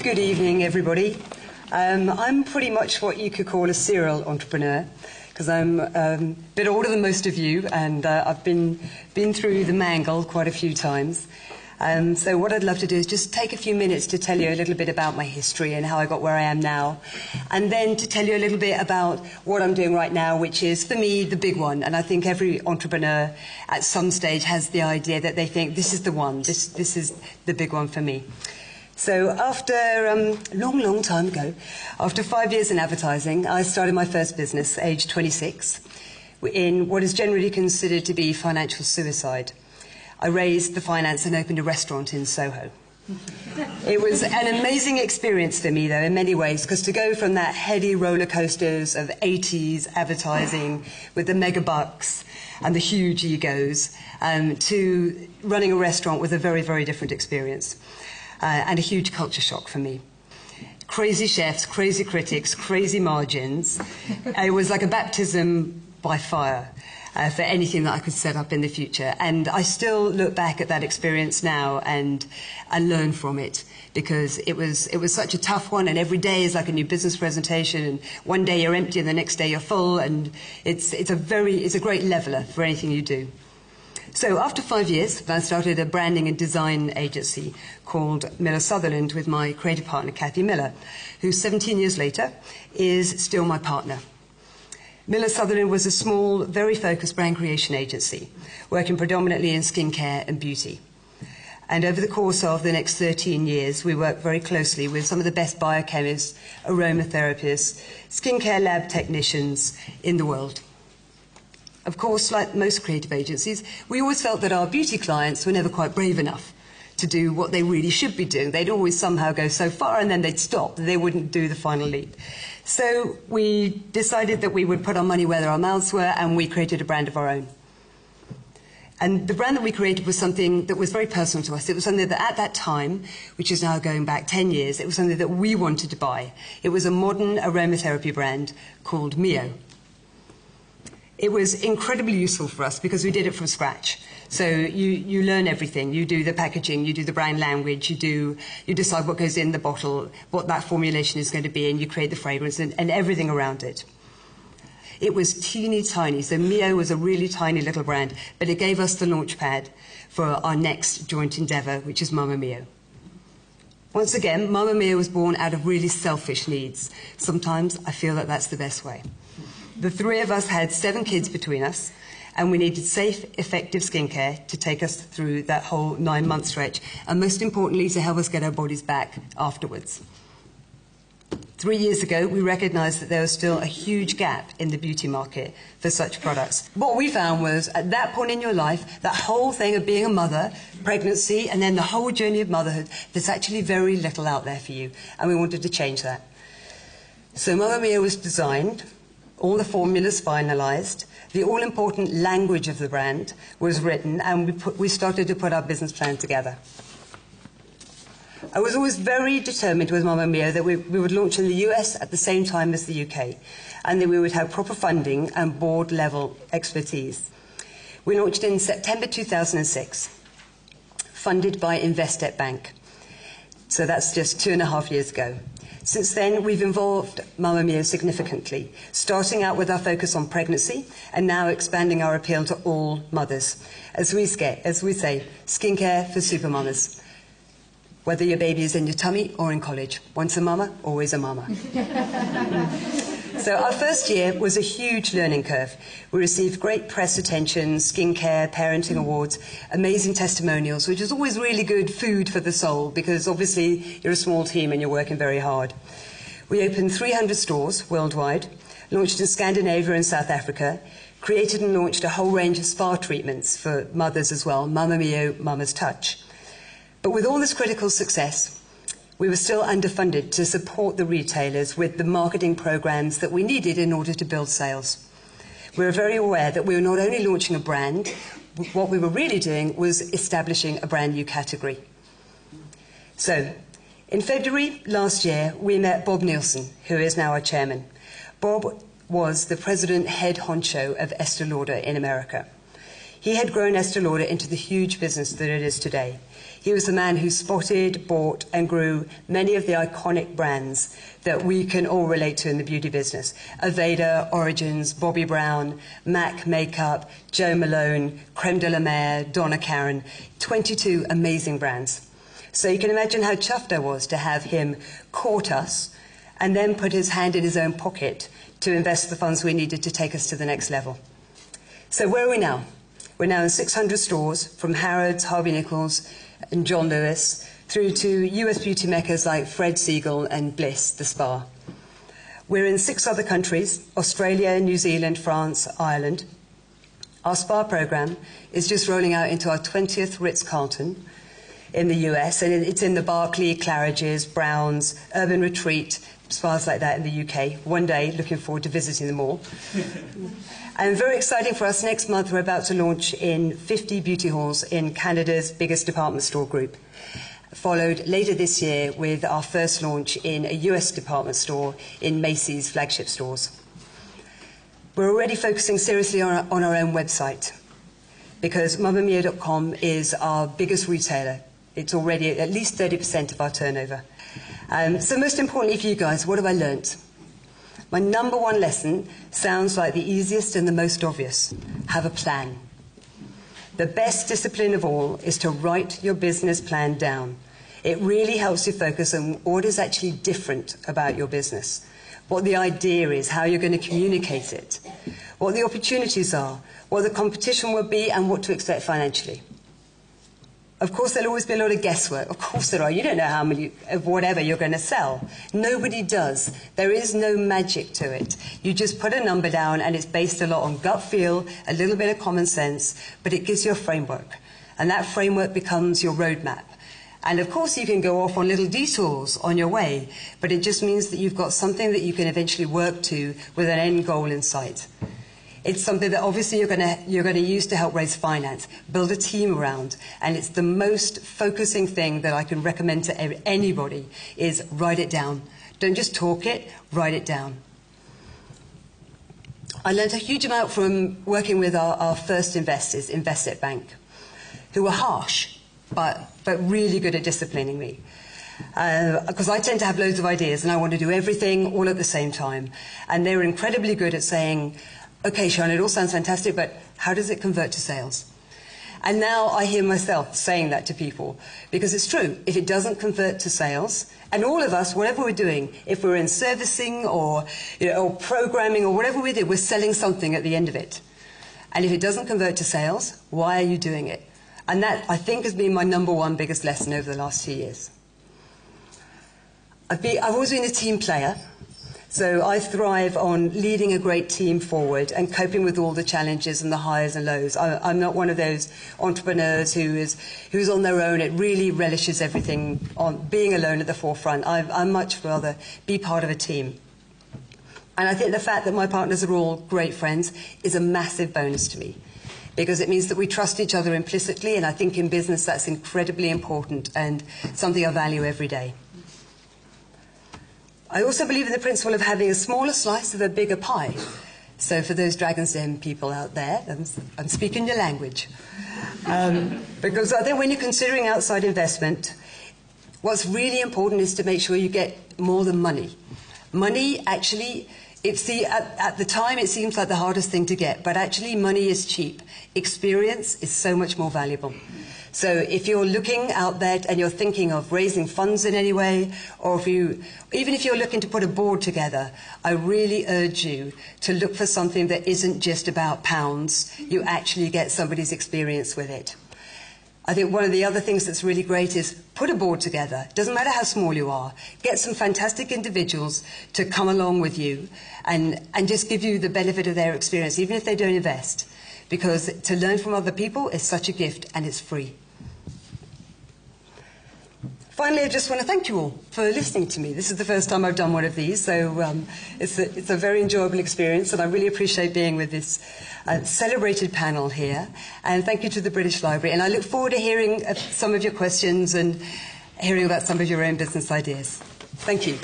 Good evening, everybody. I'm pretty much what you could call a serial entrepreneur because I'm a bit older than most of you, and I've been through the mangle quite a few times. So what I'd love to do is just take a few minutes to tell you a little bit about my history and how I got where I am now, and then to tell you a little bit about what I'm doing right now, which is, for me, the big one. And I think every entrepreneur at some stage has the idea that they think, this is the one, this is the big one for me. So after a long time ago, after 5 years in advertising, I started my first business, aged 26, in what is generally considered to be financial suicide. I raised the finance and opened a restaurant in Soho. It was an amazing experience for me, though, in many ways, because to go from that heady roller coasters of 80s advertising with the mega bucks and the huge egos to running a restaurant was a very, very different experience and a huge culture shock for me. Crazy chefs, crazy critics, crazy margins. It was like a baptism by fire. For anything that I could set up in the future. And I still look back at that experience now and learn from it, because it was such a tough one, and every day is like a new business presentation, and one day you're empty and the next day you're full, and it's a great leveler for anything you do. So after 5 years, I started a branding and design agency called Sutherland with my creative partner, Kathy Miller, who 17 years later is still my partner. Sutherland was a small, very focused brand creation agency, working predominantly in skincare and beauty. And over the course of the next 13 years, we worked very closely with some of the best biochemists, aromatherapists, skincare lab technicians in the world. Of course, like most creative agencies, we always felt that our beauty clients were never quite brave enough to do what they really should be doing. They'd always somehow go so far and then they'd stop. They wouldn't do the final leap. So we decided that we would put our money where our mouths were, and we created a brand of our own. And the brand that we created was something that was very personal to us. It was something that at that time, which is now going back 10 years, it was something that we wanted to buy. It was a modern aromatherapy brand called Mio. It was incredibly useful for us because we did it from scratch. So you learn everything. You do the packaging, you do the brand language, you decide what goes in the bottle, what that formulation is going to be, and you create the fragrance and everything around it. It was teeny tiny, so Mio was a really tiny little brand, but it gave us the launch pad for our next joint endeavour, which is Mama Mio. Once again, Mama Mio was born out of really selfish needs. Sometimes I feel that that's the best way. The three of us had 7 kids between us, and we needed safe, effective skincare to take us through that whole 9-month stretch, and most importantly, to help us get our bodies back afterwards. 3 years ago, we recognised that there was still a huge gap in the beauty market for such products. What we found was, at that point in your life, that whole thing of being a mother, pregnancy, and then the whole journey of motherhood, there's actually very little out there for you, and we wanted to change that. So Mama Mio was designed, all the formulas finalised, the all-important language of the brand was written, and we started to put our business plan together. I was always very determined with Mama Mio that we would launch in the US at the same time as the UK, and that we would have proper funding and board-level expertise. We launched in September 2006, funded by Investec Bank. So that's just 2.5 years ago. Since then, we've evolved Mama Mio significantly, starting out with our focus on pregnancy and now expanding our appeal to all mothers. As we say, skincare for supermamas. Whether your baby is in your tummy or in college, once a mama, always a mama. So our first year was a huge learning curve. We received great press attention, skincare, parenting awards, amazing testimonials, which is always really good food for the soul, because obviously you're a small team and you're working very hard. We opened 300 stores worldwide, launched in Scandinavia and South Africa, created and launched a whole range of spa treatments for mothers as well, Mama Mio, Mama's Touch. But with all this critical success, we were still underfunded to support the retailers with the marketing programs that we needed in order to build sales. We were very aware that we were not only launching a brand, what we were really doing was establishing a brand new category. So, in February last year, we met Bob Nielsen, who is now our chairman. Bob was the president head honcho of Estée Lauder in America. he had grown Estee Lauder into the huge business that it is today. He was the man who spotted, bought, and grew many of the iconic brands that we can all relate to in the beauty business. Aveda, Origins, Bobbi Brown, MAC Makeup, Jo Malone, Creme de la Mer, Donna Karan, 22 amazing brands. So you can imagine how chuffed I was to have him court us and then put his hand in his own pocket to invest the funds we needed to take us to the next level. So where are we now? We're now in 600 stores, from Harrods, Harvey Nichols, and John Lewis, through to US beauty meccas like Fred Siegel and Bliss, the spa. We're in 6 other countries: Australia, New Zealand, France, Ireland. Our spa program is just rolling out into our 20th Ritz-Carlton in the US, and it's in the Barclay, Claridge's, Browns, Urban Retreat, spas like that in the UK. One day, looking forward to visiting them all. And very exciting for us, next month we're about to launch in 50 beauty halls in Canada's biggest department store group, followed later this year with our first launch in a US department store in Macy's flagship stores. We're already focusing seriously on our own website, because mamamio.com is our biggest retailer. It's already at least 30% of our turnover. So most importantly for you guys, what have I learnt? My number one lesson sounds like the easiest and the most obvious. Have a plan. The best discipline of all is to write your business plan down. It really helps you focus on what is actually different about your business, what the idea is, how you're going to communicate it, what the opportunities are, what the competition will be, and what to expect financially. Of course, there'll always be a lot of guesswork. Of course there are. You don't know how many of whatever you're going to sell. Nobody does. There is no magic to it. You just put a number down, and it's based a lot on gut feel, a little bit of common sense, but it gives you a framework. And that framework becomes your roadmap. And of course, you can go off on little detours on your way, but it just means that you've got something that you can eventually work to with an end goal in sight. It's something that obviously you're going to use to help raise finance, build a team around, and it's the most focusing thing that I can recommend to anybody is write it down. Don't just talk it, write it down. I learned a huge amount from working with our first investors, Investec Bank, who were harsh, but really good at disciplining me. Because I tend to have loads of ideas and I want to do everything all at the same time. And they were incredibly good at saying, okay, Sian, it all sounds fantastic, but how does it convert to sales? And now I hear myself saying that to people, because it's true. If it doesn't convert to sales, and all of us, whatever we're doing, if we're in servicing or programming or whatever we do, we're selling something at the end of it. And if it doesn't convert to sales, why are you doing it? And that, I think, has been my number one biggest lesson over the last 2 years. I've always been a team player. So I thrive on leading a great team forward and coping with all the challenges and the highs and lows. I'm not one of those entrepreneurs who's on their own. It really relishes everything on being alone at the forefront. I much rather be part of a team. And I think the fact that my partners are all great friends is a massive bonus to me, because it means that we trust each other implicitly, and I think in business that's incredibly important and something I value every day. I also believe in the principle of having a smaller slice of a bigger pie. So for those Dragon's Den people out there, I'm speaking your language. Because I think when you're considering outside investment, what's really important is to make sure you get more than money. Money, actually, at the time it seems like the hardest thing to get, but actually money is cheap. Experience is so much more valuable. So if you're looking out there and you're thinking of raising funds in any way, or even if you're looking to put a board together, I really urge you to look for something that isn't just about pounds. You actually get somebody's experience with it. I think one of the other things that's really great is put a board together. Doesn't matter how small you are. Get some fantastic individuals to come along with you and just give you the benefit of their experience, even if they don't invest. Because to learn from other people is such a gift, and it's free. Finally, I just want to thank you all for listening to me. This is the first time I've done one of these, so it's a very enjoyable experience, and I really appreciate being with this celebrated panel here. And thank you to the British Library. And I look forward to hearing some of your questions and hearing about some of your own business ideas. Thank you.